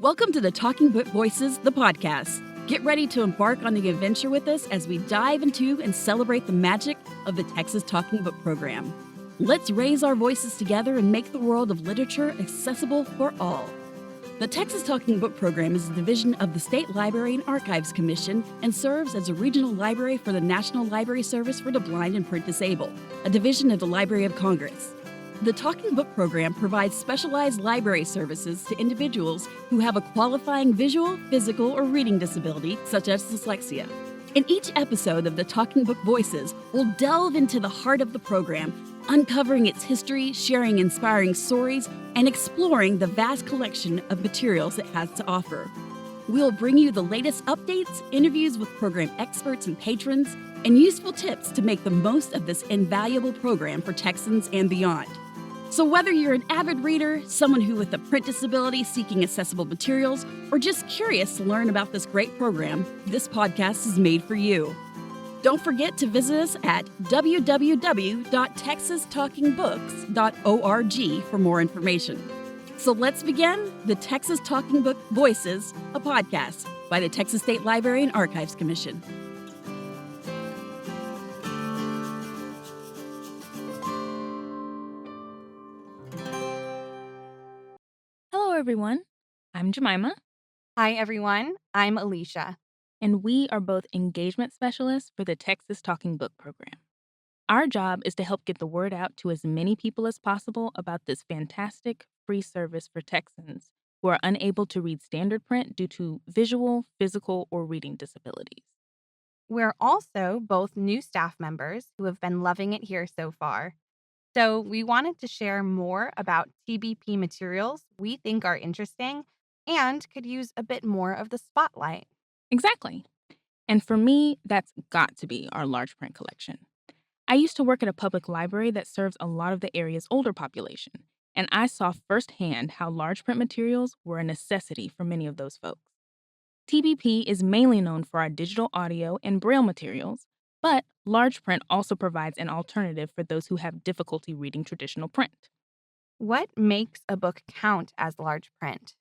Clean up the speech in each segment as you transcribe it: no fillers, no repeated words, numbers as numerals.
Welcome to the Talking Book Voices, the podcast. Get ready to embark on the adventure with us as we dive into and celebrate the magic of the Texas Talking Book Program. Let's raise our voices together and make the world of literature accessible for all. The Texas Talking Book Program is a division of the State Library and Archives Commission and serves as a regional library for the National Library Service for the Blind and Print Disabled, a division of the Library of Congress. The Talking Book Program provides specialized library services to individuals who have a qualifying visual, physical, or reading disability, such as dyslexia. In each episode of the Talking Book Voices, we'll delve into the heart of the program, uncovering its history, sharing inspiring stories, and exploring the vast collection of materials it has to offer. We'll bring you the latest updates, interviews with program experts and patrons, and useful tips to make the most of this invaluable program for Texans and beyond. So whether you're an avid reader, someone who with a print disability seeking accessible materials, or just curious to learn about this great program, this podcast is made for you. Don't forget to visit us at www.texastalkingbooks.org for more information. So let's begin the Texas Talking Book Voices, a podcast by the Texas State Library and Archives Commission. Hello, everyone. I'm Jemima, Hi, everyone. I'm Alicia. and we are both engagement specialists for the Texas Talking Book Program. Our job is to help get the word out to as many people as possible about this fantastic free service for Texans who are unable to read standard print due to visual, physical, or reading disabilities. We're also both new staff members who have been loving it here so far. So, we wanted to share more about TBP materials we think are interesting and could use a bit more of the spotlight. Exactly. And for me, that's got to be our large print collection. I used to work at a public library that serves a lot of the area's older population, and I saw firsthand how large print materials were a necessity for many of those folks. TBP is mainly known for our digital audio and braille materials, but large print also provides an alternative for those who have difficulty reading traditional print. What makes a book count as large print?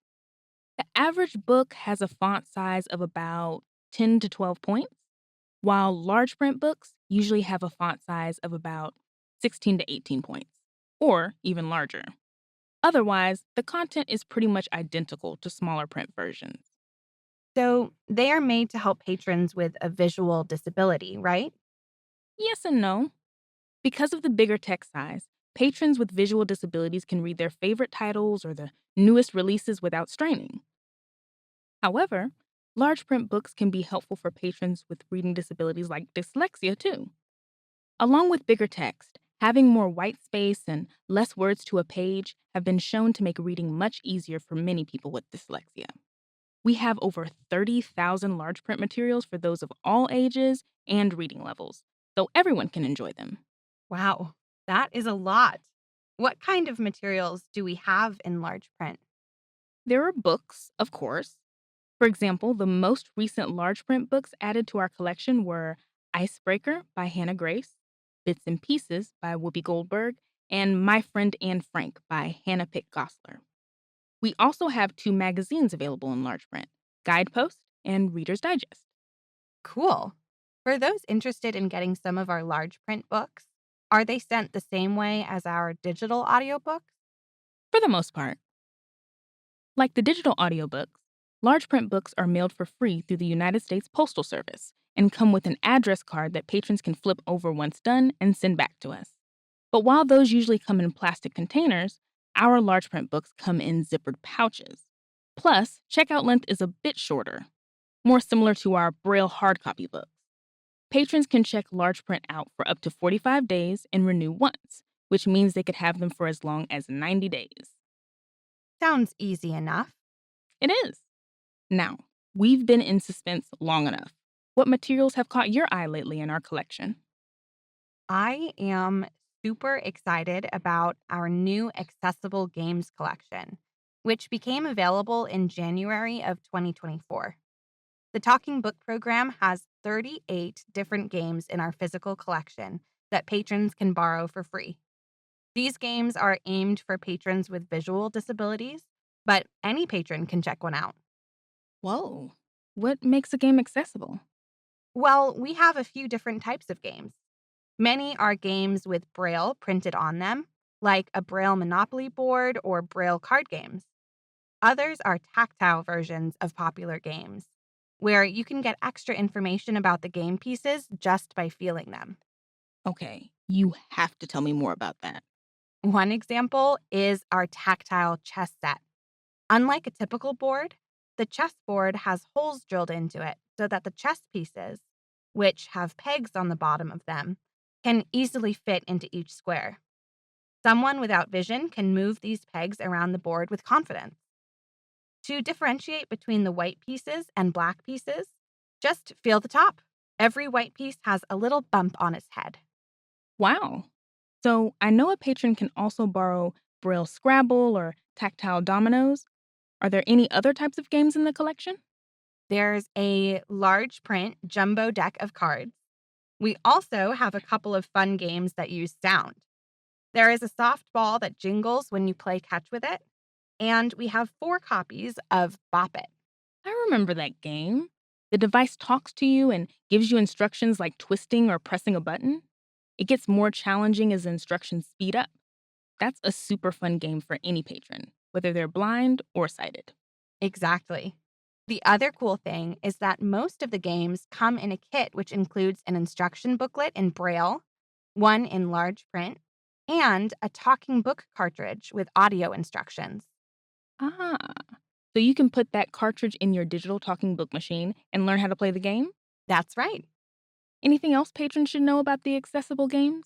The average book has a font size of about 10 to 12 points, while large print books usually have a font size of about 16 to 18 points, or even larger. Otherwise, the content is pretty much identical to smaller print versions. So, they are made to help patrons with a visual disability, right? Yes and no. Because of the bigger text size, patrons with visual disabilities can read their favorite titles or the newest releases without straining. However, large print books can be helpful for patrons with reading disabilities like dyslexia, too. Along with bigger text, having more white space and less words to a page have been shown to make reading much easier for many people with dyslexia. We have over 30,000 large print materials for those of all ages and reading levels, so everyone can enjoy them. Wow, that is a lot. What kind of materials do we have in large print? There are books, of course. For example, the most recent large print books added to our collection were Icebreaker by Hannah Grace, Bits and Pieces by Whoopi Goldberg, and My Friend Anne Frank by Hannah Pitt Gosler. We also have 2 magazines available in large print, Guidepost and Reader's Digest. Cool. For those interested in getting some of our large print books, are they sent the same way as our digital audiobooks? For the most part. Like the digital audiobooks, large print books are mailed for free through the United States Postal Service and come with an address card that patrons can flip over once done and send back to us. But while those usually come in plastic containers, our large print books come in zippered pouches. Plus, checkout length is a bit shorter, more similar to our Braille hard copy books. Patrons can check large print out for up to 45 days and renew once, which means they could have them for as long as 90 days. Sounds easy enough. It is. Now, we've been in suspense long enough. What materials have caught your eye lately in our collection? I am super excited about our new accessible games collection, which became available in January of 2024. The Talking Book Program has 38 different games in our physical collection that patrons can borrow for free. These games are aimed for patrons with visual disabilities, but any patron can check one out. Whoa. What makes a game accessible? Well, we have a few different types of games. Many are games with Braille printed on them, like a Braille Monopoly board or Braille card games. Others are tactile versions of popular games, where you can get extra information about the game pieces just by feeling them. Okay, you have to tell me more about that. One example is our tactile chess set. Unlike a typical board, the chessboard has holes drilled into it so that the chess pieces, which have pegs on the bottom of them, can easily fit into each square. Someone without vision can move these pegs around the board with confidence. To differentiate between the white pieces and black pieces, just feel the top. Every white piece has a little bump on its head. Wow. So I know a patron can also borrow Braille Scrabble or tactile dominoes. Are there any other types of games in the collection? There's a large print jumbo deck of cards. We also have a couple of fun games that use sound. There is a soft ball that jingles when you play catch with it, and we have 4 copies of Bop It. I remember that game. The device talks to you and gives you instructions like twisting or pressing a button. It gets more challenging as the instructions speed up. That's a super fun game for any patron, whether they're blind or sighted. Exactly. The other cool thing is that most of the games come in a kit which includes an instruction booklet in Braille, one in large print, and a talking book cartridge with audio instructions. Ah, so you can put that cartridge in your digital talking book machine and learn how to play the game? That's right. Anything else patrons should know about the accessible games?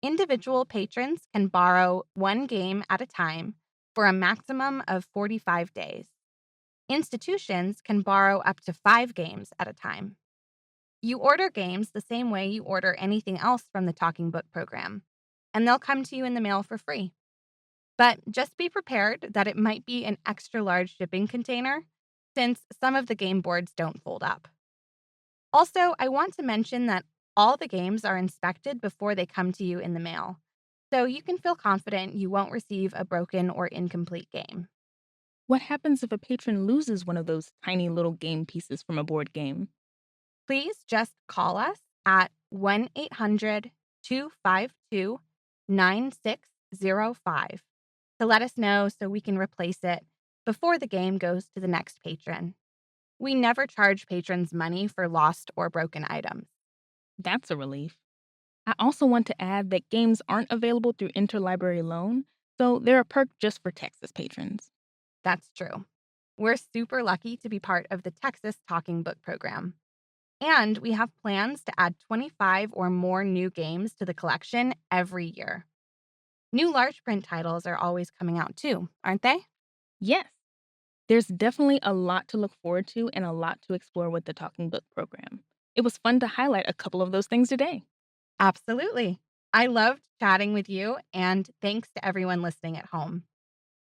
Individual patrons can borrow one game at a time for a maximum of 45 days. Institutions can borrow up to 5 games at a time. You order games the same way you order anything else from the Talking Book program, and they'll come to you in the mail for free. But just be prepared that it might be an extra large shipping container, since some of the game boards don't fold up. Also, I want to mention that all the games are inspected before they come to you in the mail, so you can feel confident you won't receive a broken or incomplete game. What happens if a patron loses one of those tiny little game pieces from a board game? Please just call us at 1-800-252-9605 to let us know so we can replace it before the game goes to the next patron. We never charge patrons money for lost or broken items. That's a relief. I also want to add that games aren't available through interlibrary loan, so they're a perk just for Texas patrons. That's true. We're super lucky to be part of the Texas Talking Book program. And we have plans to add 25 or more new games to the collection every year. New large print titles are always coming out too, aren't they? Yes, there's definitely a lot to look forward to and a lot to explore with the Talking Book program. It was fun to highlight a couple of those things today. Absolutely. I loved chatting with you, and thanks to everyone listening at home.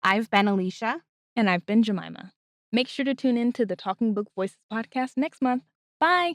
I've been Alicia. And I've been Jemima. Make sure to tune in to the Talking Book Voices podcast next month. Bye!